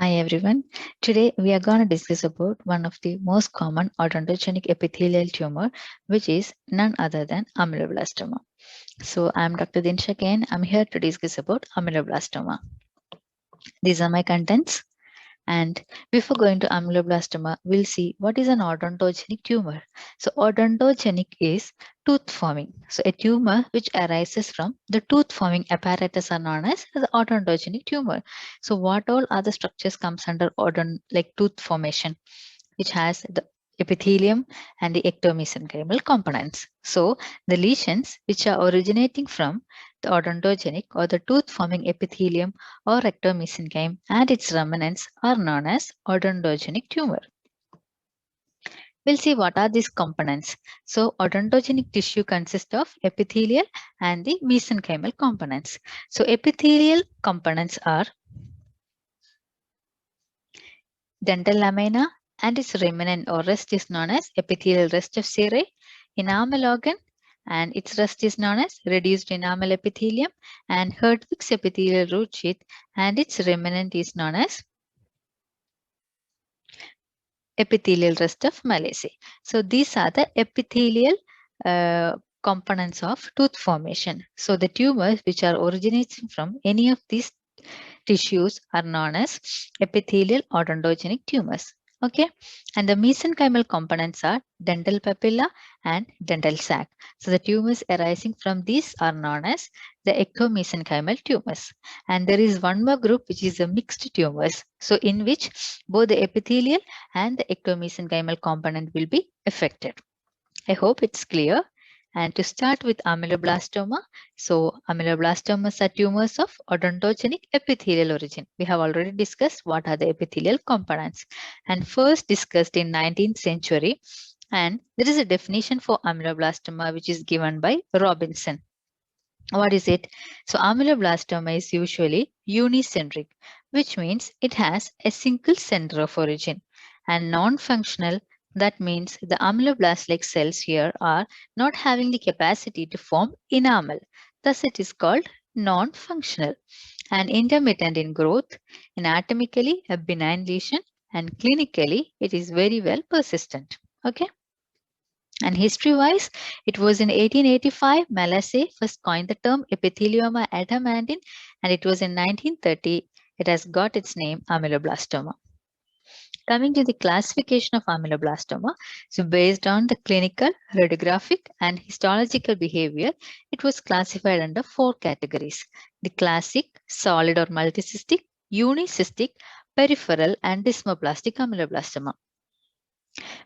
Hi everyone. Today we are going to discuss about one of the most common odontogenic epithelial tumor, which is none other than amyloblastoma. So I'm Dr. Dinsha Kain. I'm here to discuss about amyloblastoma. These are my contents. And before going to amyloblastoma, we'll see what is an odontogenic tumor. So odontogenic is tooth forming. So a tumor which arises from the tooth forming apparatus are known as the odontogenic tumor. So what all other structures comes under like tooth formation, which has the epithelium and the ectomesenchymal components. So the lesions which are originating from the odontogenic or the tooth forming epithelium or ectomesenchyme and its remnants are known as odontogenic tumor. We'll see what are these components. So odontogenic tissue consists of epithelial and the mesenchymal components. So epithelial components are dental lamina and its remnant or rest is known as epithelial rest of Serae, enamel organ and its rest is known as reduced enamel epithelium, and Hertwig's epithelial root sheath and its remnant is known as epithelial rest of Malaceae. So these are the epithelial components of tooth formation. So the tumors which are originating from any of these tissues are known as epithelial odontogenic tumors. Okay, and the mesenchymal components are dental papilla and dental sac. So the tumors arising from these are known as the ectomesenchymal tumors. And there is one more group which is the mixed tumors. So in which both the epithelial and the ectomesenchymal component will be affected. I hope it's clear. And to start with ameloblastoma, so ameloblastomas are tumors of odontogenic epithelial origin. We have already discussed what are the epithelial components and first discussed in 19th century. And there is a definition for ameloblastoma which is given by Robinson. What is it? So ameloblastoma is usually unicentric, which means it has a single center of origin, and non-functional. That means the ameloblast-like cells here are not having the capacity to form enamel. Thus, it is called non-functional and intermittent in growth, anatomically a benign lesion, and clinically it is very well persistent. Okay. And history-wise, it was in 1885, Malassez first coined the term epithelioma adamantine, and it was in 1930 it has got its name ameloblastoma. Coming to the classification of ameloblastoma, so based on the clinical, radiographic, and histological behavior, it was classified under 4 categories: the classic, solid or multicystic, unicystic, peripheral, and desmoplastic ameloblastoma.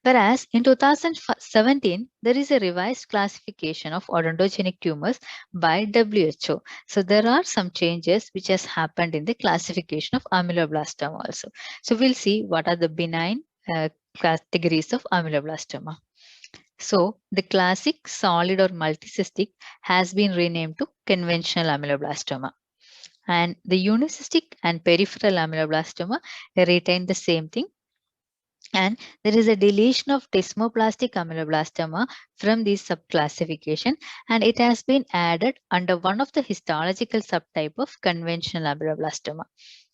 Whereas in 2017, there is a revised classification of odontogenic tumors by WHO. So there are some changes which has happened in the classification of ameloblastoma also. So we'll see what are the benign categories of ameloblastoma. So the classic, solid or multicystic has been renamed to conventional ameloblastoma. And the unicystic and peripheral ameloblastoma retain the same thing, and there is a deletion of desmoplastic ameloblastoma from this subclassification, and it has been added under one of the histological subtype of conventional ameloblastoma.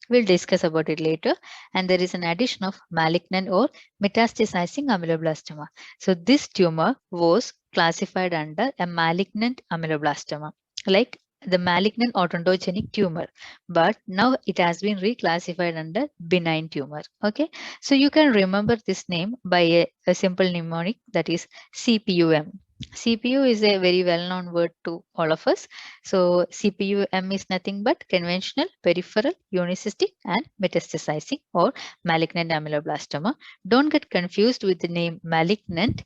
We'll discuss about it later. And there is an addition of malignant or metastasizing ameloblastoma. So this tumor was classified under a malignant ameloblastoma, like the malignant odontogenic tumor, but now it has been reclassified under benign tumor. Okay, so you can remember this name by a simple mnemonic, that is CPUM. CPU is a very well-known word to all of us. So CPUM is nothing but conventional, peripheral, unicystic, and metastasizing or malignant ameloblastoma. Don't get confused with the name malignant.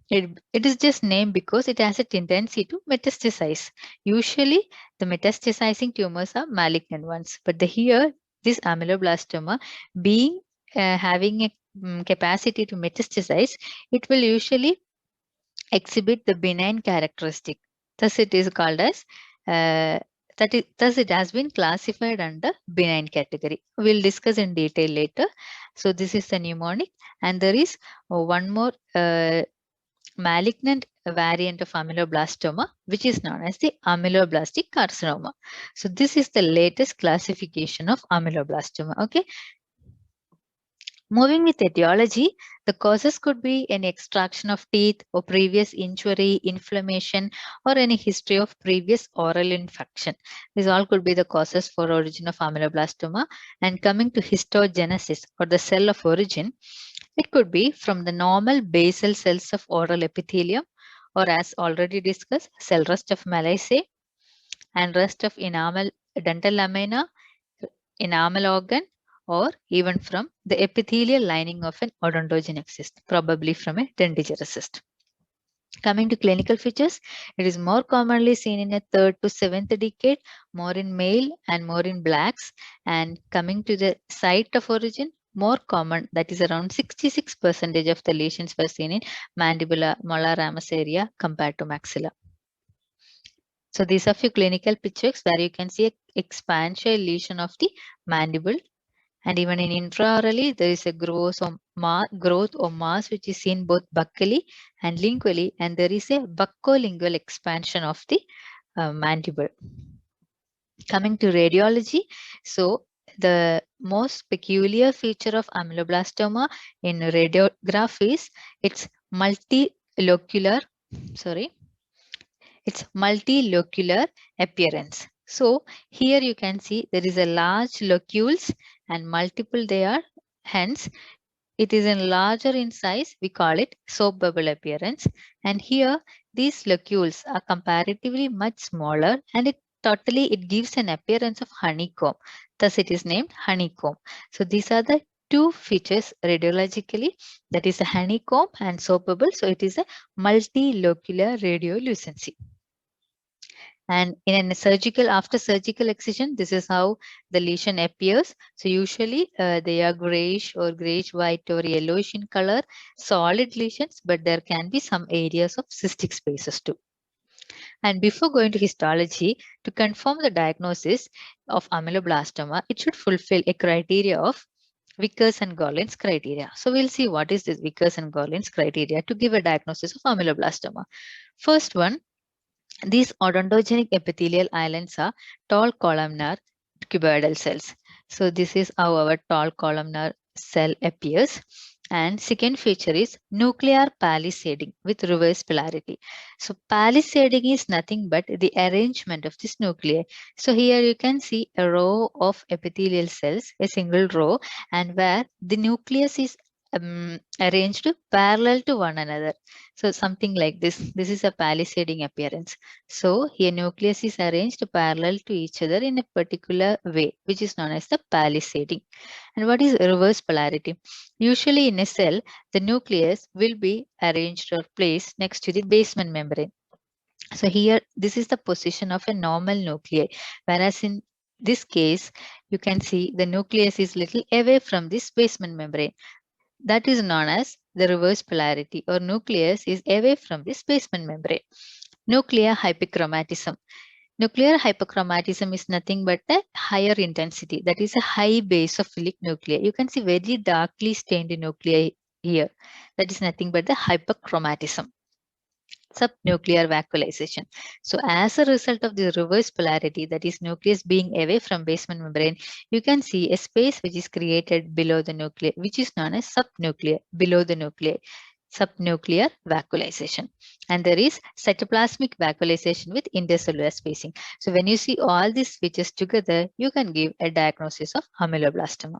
It is just named because it has a tendency to metastasize. Usually, the metastasizing tumors are malignant ones, but here, this ameloblastoma being having a capacity to metastasize, it will usually exhibit the benign characteristic. Thus, it is called as thus it has been classified under benign category. We'll discuss in detail later. So this is the mnemonic, and there is one more malignant variant of ameloblastoma, which is known as the ameloblastic carcinoma. So this is the latest classification of ameloblastoma. Okay. Moving with etiology, the causes could be an extraction of teeth or previous injury, inflammation, or any history of previous oral infection. These all could be the causes for origin of ameloblastoma. And coming to histogenesis or the cell of origin, it could be from the normal basal cells of oral epithelium, or as already discussed, cell rest of Malassez and rest of enamel dental lamina, enamel organ, or even from the epithelial lining of an odontogenic cyst, probably from a dentigerous cyst. Coming to clinical features, it is more commonly seen in a third to seventh decade, more in male and more in blacks. And coming to the site of origin, more common, that is around 66% of the lesions were seen in mandibular molar ramus area compared to maxilla. So these are few clinical pictures where you can see an expansion lesion of the mandible. And even in intraorally, there is a growth or mass which is seen both buccally and lingually, and there is a buccolingual expansion of the mandible. Coming to radiology, so the most peculiar feature of ameloblastoma in radiograph is its multilocular appearance. So here you can see there is a large locules and multiple they are. Hence, it is in larger in size. We call it soap bubble appearance. And here these locules are comparatively much smaller, and it gives an appearance of honeycomb. Thus it is named honeycomb. So these are the two features radiologically, that is a honeycomb and soap bubble. So it is a multilocular radiolucency. And in a after surgical excision, this is how the lesion appears. So usually they are grayish or grayish white or yellowish in color, solid lesions, but there can be some areas of cystic spaces too. And before going to histology, to confirm the diagnosis of ameloblastoma, it should fulfill a criteria of Vickers and Gorlin's criteria. So we'll see what is this Vickers and Gorlin's criteria to give a diagnosis of ameloblastoma. First one, these odontogenic epithelial islands are tall columnar cuboidal cells. So this is how our tall columnar cell appears. And second feature is nuclear palisading with reverse polarity. So palisading is nothing but the arrangement of this nuclei. So here you can see a row of epithelial cells, a single row, and where the nucleus is arranged parallel to one another. So something like this. This is a palisading appearance. So here nucleus is arranged parallel to each other in a particular way, which is known as the palisading. And what is reverse polarity? Usually in a cell, the nucleus will be arranged or placed next to the basement membrane. So here, this is the position of a normal nuclei, whereas in this case, you can see the nucleus is little away from this basement membrane. That is known as the reverse polarity, or nucleus is away from this basement membrane. Nuclear hyperchromatism. Nuclear hyperchromatism is nothing but a higher intensity, that is a high basophilic nuclei. You can see very darkly stained nuclei here. That is nothing but the hyperchromatism. Subnuclear vacuolization. So as a result of the reverse polarity, that is nucleus being away from basement membrane, you can see a space which is created below the nuclei, which is known as subnuclear, below the nuclei. Subnuclear vacuolization. And there is cytoplasmic vacuolization with intercellular spacing. So when you see all these features together, you can give a diagnosis of ameloblastoma.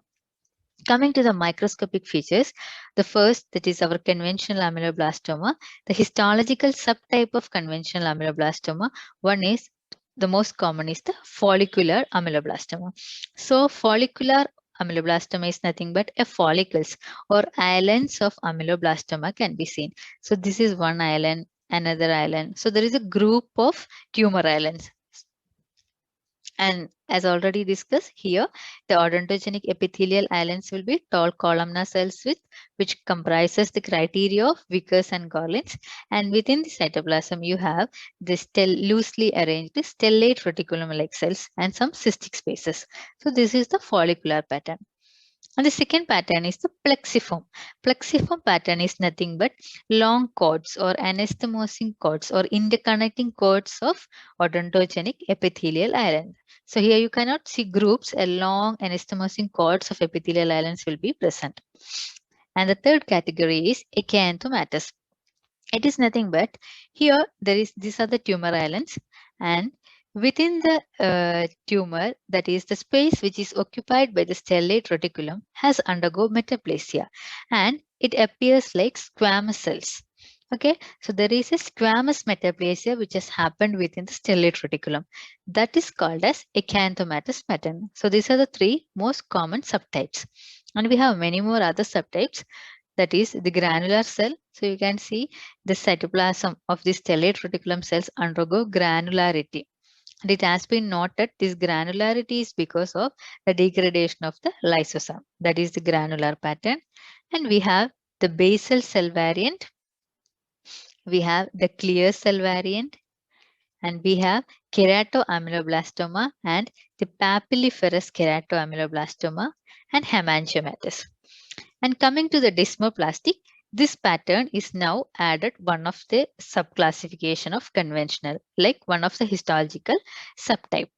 Coming to the microscopic features, the first, that is our conventional ameloblastoma, the histological subtype of conventional ameloblastoma, one is, the most common is the follicular ameloblastoma. So follicular ameloblastoma is nothing but a follicles or islands of ameloblastoma can be seen. So this is one island, another island. So there is a group of tumor islands. And as already discussed here, the odontogenic epithelial islands will be tall columnar cells which comprises the criteria of Vickers and Gorlins. And within the cytoplasm, you have the loosely arranged stellate reticulum-like cells and some cystic spaces. So this is the follicular pattern. And the second pattern is the plexiform. Plexiform pattern is nothing but long cords or anastomosing cords or interconnecting cords of odontogenic epithelial island. So here you cannot see groups, a long anastomosing cords of epithelial islands will be present. And the third category is acanthomatous. It is nothing but here these are the tumor islands, and within the tumor, that is the space which is occupied by the stellate reticulum, has undergo metaplasia and it appears like squamous cells. Okay, so there is a squamous metaplasia which has happened within the stellate reticulum. That is called as acanthomatous pattern. So these are the three most common subtypes. And we have many more other subtypes, that is the granular cell. So you can see the cytoplasm of the stellate reticulum cells undergo granularity. And it has been noted this granularity is because of the degradation of the lysosome. That is the granular pattern. And we have the basal cell variant. We have the clear cell variant. And we have keratoameloblastoma and the papilliferous keratoameloblastoma and hemangiomatous. And coming to the desmoplastic, this pattern is now added one of the subclassification of conventional, like one of the histological subtype.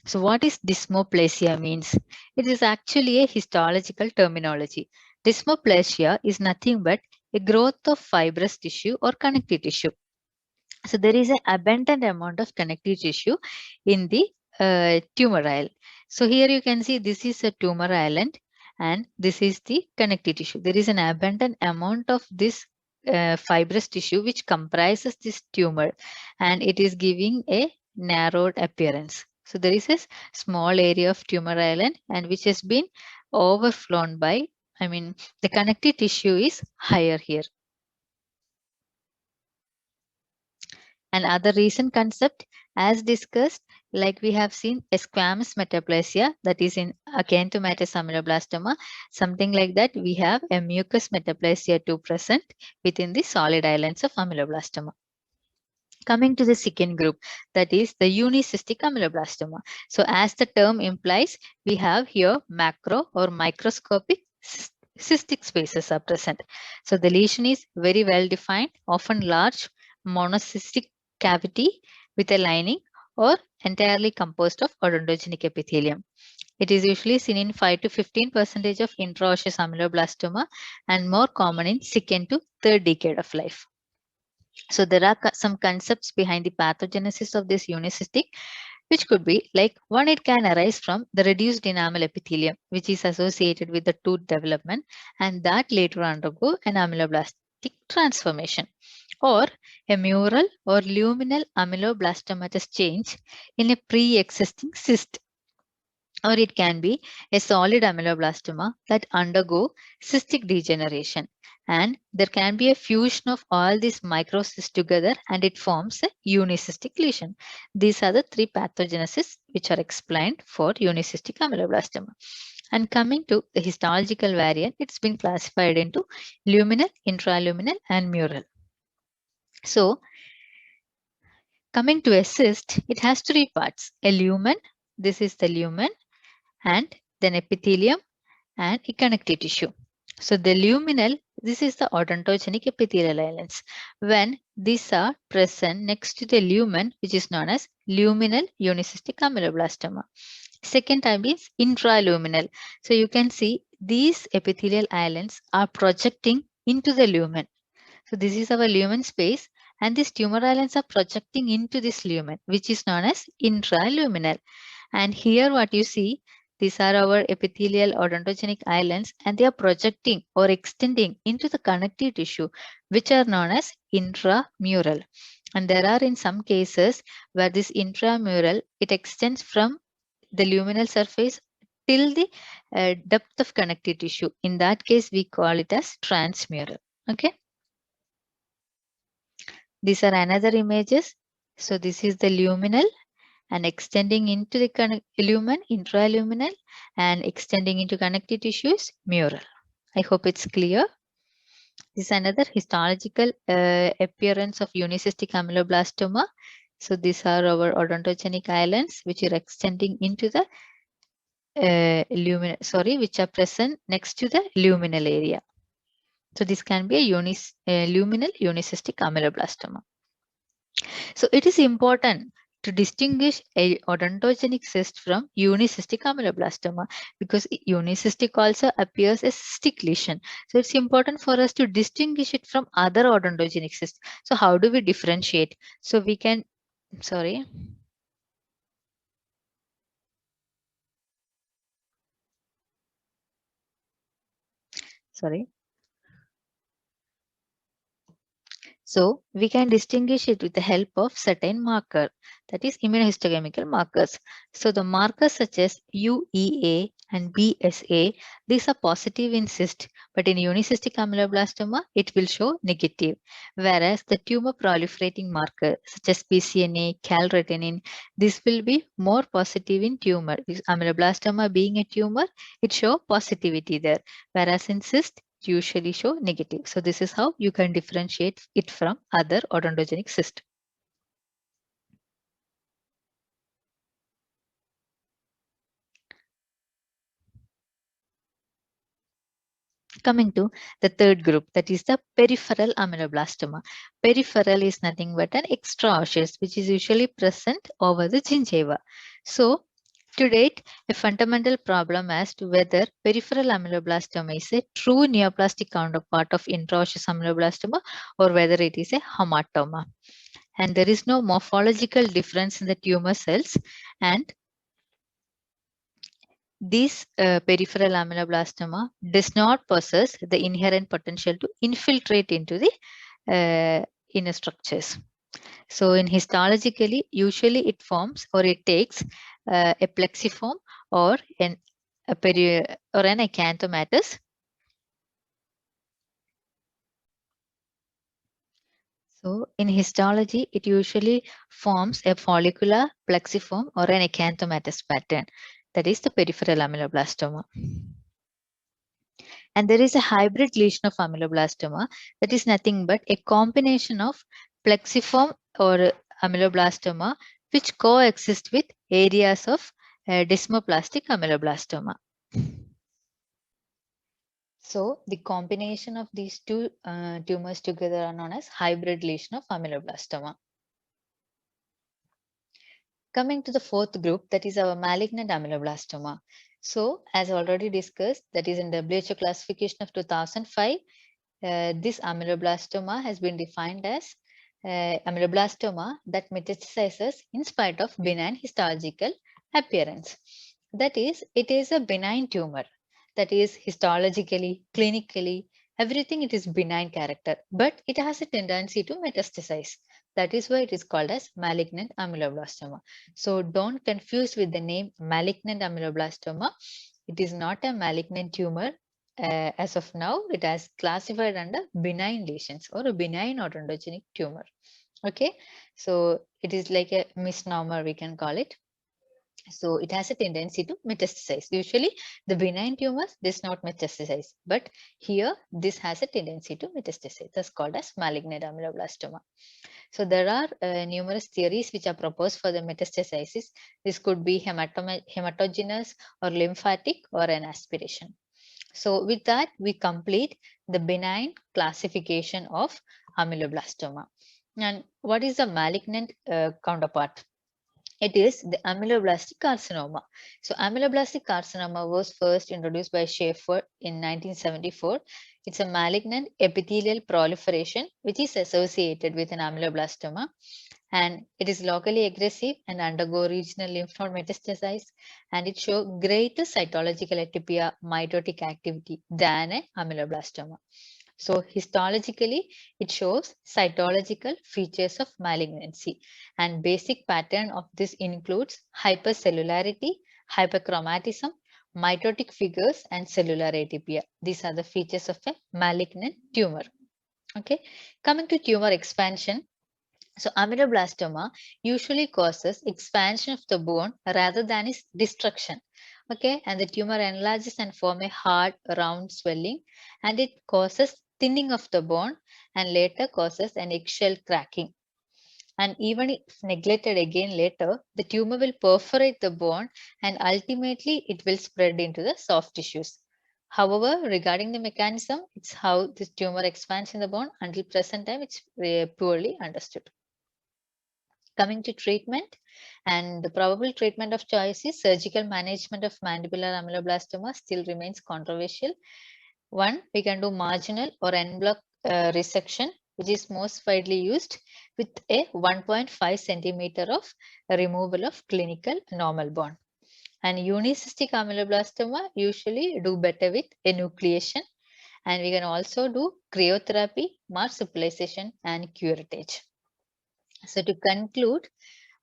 So what is dysplasia means? It is actually a histological terminology. Dysplasia is nothing but a growth of fibrous tissue or connective tissue. So there is an abundant amount of connective tissue in the tumor island. So here you can see this is a tumor island and this is the connective tissue. There is an abundant amount of this fibrous tissue which comprises this tumor, and it is giving a narrowed appearance. So there is a small area of tumor island and which has been overflown by, the connective tissue is higher here. And other recent concept, as discussed, like we have seen a squamous metaplasia, that is in acanthomatous ameloblastoma, something like that. We have a mucous metaplasia too present within the solid islands of ameloblastoma. Coming to the second group, that is the unicystic ameloblastoma. So as the term implies, we have here macro or microscopic cystic spaces are present. So the lesion is very well defined, often large monocystic cavity with a lining or entirely composed of odontogenic epithelium. It is usually seen in 5 to 15% of intraosseous ameloblastoma and more common in second to third decade of life. So there are some concepts behind the pathogenesis of this unicystic, which could be like one, it can arise from the reduced enamel epithelium, which is associated with the tooth development, and that later undergo an ameloblastic transformation, or a mural or luminal ameloblastomatous change in a pre-existing cyst, or it can be a solid ameloblastoma that undergo cystic degeneration. And there can be a fusion of all these microcysts together and it forms a unicystic lesion. These are the three pathogenesis which are explained for unicystic ameloblastoma. And coming to the histological variant, it's been classified into luminal, intraluminal, and mural. So coming to a cyst, it has three parts: a lumen, this is the lumen, and then epithelium and a connective tissue. So the luminal, this is the odontogenic epithelial islands. When these are present next to the lumen, which is known as luminal unicystic ameloblastoma. Second type is intraluminal. So you can see these epithelial islands are projecting into the lumen. So this is our lumen space, and these tumor islands are projecting into this lumen, which is known as intraluminal. And here what you see, these are our epithelial odontogenic islands, and they are projecting or extending into the connective tissue, which are known as intramural. And there are in some cases where this intramural, it extends from the luminal surface till the depth of connective tissue. In that case, we call it as transmural. Okay. These are another images. So this is the luminal and extending into the lumen, intraluminal, and extending into connective tissues, mural. I hope it's clear. This is another histological appearance of unicystic ameloblastoma. So these are our odontogenic islands, which are extending into the which are present next to the luminal area. So this can be a luminal unicystic ameloblastoma. So it is important to distinguish a odontogenic cyst from unicystic ameloblastoma, because unicystic also appears as cystic lesion. So it's important for us to distinguish it from other odontogenic cysts. So how do we differentiate? So we can, sorry. Sorry. So we can distinguish it with the help of certain marker, that is immunohistochemical markers. So the markers such as UEA and BSA, these are positive in cyst, but in unicystic ameloblastoma, it will show negative. Whereas the tumor proliferating marker such as PCNA, calretenin, this will be more positive in tumor. This ameloblastoma being a tumor, it show positivity there. Whereas in cyst, usually show negative. So this is how you can differentiate it from other odontogenic cyst. Coming to the third group, that is the peripheral ameloblastoma. Peripheral is nothing but an extra osseous which is usually present over the gingiva. So to date, a fundamental problem as to whether peripheral ameloblastoma is a true neoplastic counterpart of intraosseous ameloblastoma or whether it is a hamartoma. And there is no morphological difference in the tumor cells, and this peripheral ameloblastoma does not possess the inherent potential to infiltrate into the inner structures. So in histologically, usually it forms or it takes a plexiform or an acanthomatous. So in histology, it usually forms a follicular, plexiform or an acanthomatous pattern. That is the peripheral ameloblastoma. And there is a hybrid lesion of ameloblastoma that is nothing but a combination of plexiform or ameloblastoma which coexist with areas of desmoplastic ameloblastoma. So the combination of these two tumors together are known as hybrid lesion of ameloblastoma. Coming to the fourth group, that is our malignant ameloblastoma. So as already discussed, that is in WHO classification of 2005, this ameloblastoma has been defined as ameloblastoma that metastasizes in spite of benign histological appearance. That is, it is a benign tumor. That is, histologically, clinically, everything it is benign character, but it has a tendency to metastasize. That is why it is called as malignant ameloblastoma. So don't confuse with the name malignant ameloblastoma. It is not a malignant tumor. As of now, it has classified under benign lesions or a benign odontogenic tumor. Okay, so it is like a misnomer, we can call it. So it has a tendency to metastasize. Usually the benign tumors does not metastasize, but here this has a tendency to metastasize. That's called as malignant ameloblastoma. So there are numerous theories which are proposed for the metastasis. This could be hematogenous or lymphatic or an aspiration. So with that, we complete the benign classification of ameloblastoma. And what is the malignant counterpart? It is the ameloblasttic carcinoma. So ameloblasttic carcinoma was first introduced by Schaeffer in 1974. It's a malignant epithelial proliferation which is associated with an ameloblastoma, and it is locally aggressive and undergo regional lymph node metastasis, and it shows greater cytological atypia mitotic activity than an ameloblastoma. So histologically, it shows cytological features of malignancy, and basic pattern of this includes hypercellularity, hyperchromatism, mitotic figures, and cellular atypia. These are the features of a malignant tumor. Okay, coming to tumor expansion. So ameloblastoma usually causes expansion of the bone rather than its destruction. Okay, and the tumor enlarges and form a hard, round swelling, and it causes thinning of the bone and later causes an eggshell cracking. And even if neglected again later, the tumor will perforate the bone and ultimately it will spread into the soft tissues. However, regarding the mechanism, it's how this tumor expands in the bone. Until present time, it's poorly understood. Coming to treatment, and the probable treatment of choice is surgical management of mandibular ameloblastoma still remains controversial. One, we can do marginal or en bloc resection, which is most widely used with a 1.5 centimeter of removal of clinical normal bone. And unicystic ameloblastoma usually do better with enucleation. And we can also do cryotherapy, marsupialization, and curettage. So to conclude,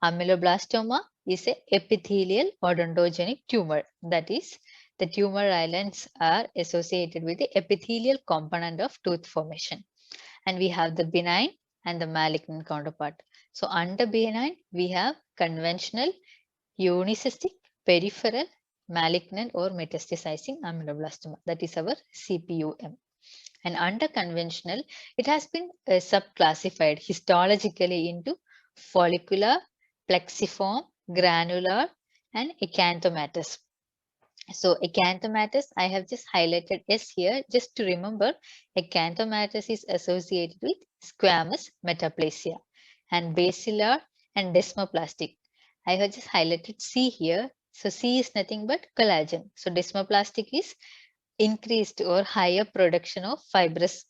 ameloblastoma is a epithelial odontogenic tumor. That is, the tumor islands are associated with the epithelial component of tooth formation. And we have the benign and the malignant counterpart. So under benign, we have conventional, unicystic, peripheral, malignant or metastasizing ameloblastoma. That is our CPUM. And under conventional, it has been subclassified histologically into follicular, plexiform, granular, and acanthomatous. So acanthomatous, I have just highlighted S here just to remember acanthomatous is associated with squamous metaplasia and basilar and desmoplastic. I have just highlighted C here. So C is nothing but collagen. So desmoplastic is increased or higher production of fibrous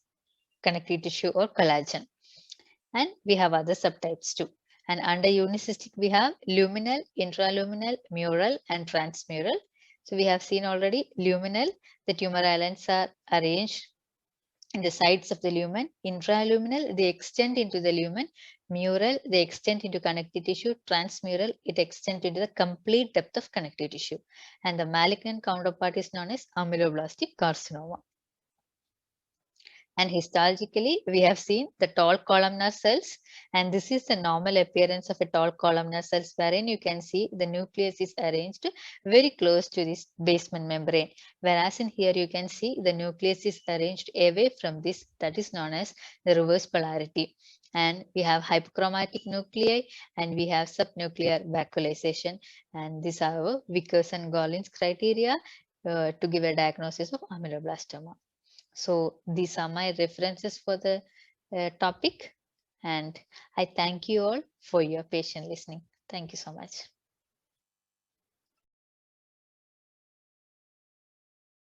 connective tissue or collagen. And we have other subtypes too. And under unicystic, we have luminal, intraluminal, mural, and transmural. So we have seen already luminal, the tumor islands are arranged in the sides of the lumen. Intraluminal, they extend into the lumen. Mural, they extend into connective tissue. Transmural, it extends into the complete depth of connective tissue. And the malignant counterpart is known as ameloblastic carcinoma. And histologically, we have seen the tall columnar cells, and this is the normal appearance of a tall columnar cells, wherein you can see the nucleus is arranged very close to this basement membrane. Whereas in here, you can see the nucleus is arranged away from this, that is known as the reverse polarity. And we have hypochromatic nuclei and we have subnuclear vacuolization. And these are our Vickers and Gorlins criteria to give a diagnosis of ameloblastoma. So these are my references for the topic, and I thank you all for your patient listening. Thank you so much.